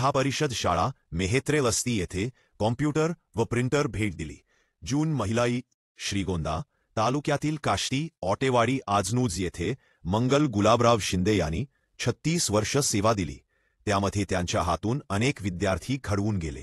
जिल्हा परिषद शाळा मेहेत्रे वस्ती येथे कॉम्प्युटर व प्रिंटर भेट दिली। जून महिलाई श्रीगोंदा तालुक्यातील काष्टी ऑटेवाडी आजनूज येथे मंगल गुलाबराव शिंदे यांनी 36 वर्ष सेवा दिली। त्यामध्ये त्यांच्या हातून अनेक विद्यार्थी घडवून गेले।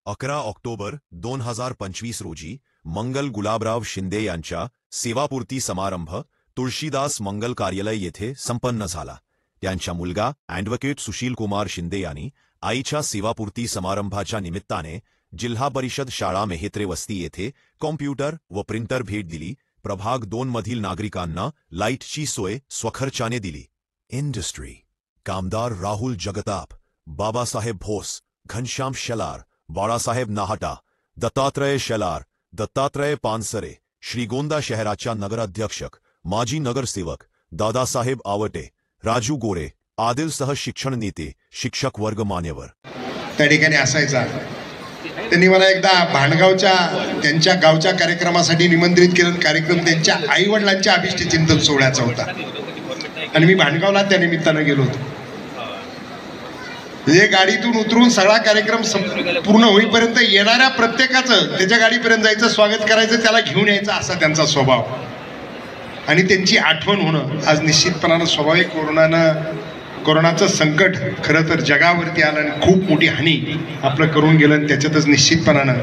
11 ऑक्टोबर 2025 रोजी मंगल गुलाबराव शिंदे यांच्या सेवापूर्ती समारंभ तुळशीदास मंगल कार्यालय येथे संपन्न झाला। त्यांचा मुलगा ॲडव्होकेट सुशील कुमार शिंदे यांनी आईच्या सेवापूर्ती समारंभाच्या निमित्ताने जिल्हा परिषद शाळा मेहेत्रे वस्ती येथे कॉम्प्युटर व प्रिंटर भेट दिली। प्रभाग 2 मधील नागरिकांना लाईटची सोय स्वखर्चाने दिली। इंडस्ट्री कामदार राहुल जगताप, बाबासाहेब भोस, घनश्याम शेलार, बाळासाहेब नाहटा, दत्तात्रय शेलार, दत्तात्रय पानसरे, श्रीगोंदा शहराच्या नगराध्यक्षक माजी नगरसेवक दादासाहेब आवटे, राजू गोरे आदिलसह शिक्षण नेते शिक्षक वर्ग मान्यवर त्या ठिकाणी असायचा। त्यांनी मला एकदा भांडगावच्या त्यांच्या गावच्या कार्यक्रमासाठी निमंत्रित केलं। कार्यक्रम त्यांच्या आई वडिलांच्या अभिष्टचिंतन सोहळ्याचा होता आणि मी भांडगावला त्या निमित्तानं गेलो होतो। म्हणजे गाडीतून उतरून सगळा कार्यक्रम पूर्ण होईपर्यंत येणाऱ्या प्रत्येकाचं त्याच्या गाडीपर्यंत जायचं, स्वागत करायचं, त्याला घेऊन यायचं असा त्यांचा स्वभाव आणि त्यांची आठवण होणं आज निश्चितपणानं स्वाभाविक। कोरोनाचं संकट खरं तर जगावरती आलं आणि खूप मोठी हानी आपलं करून गेलं आणि त्याच्यातच निश्चितपणानं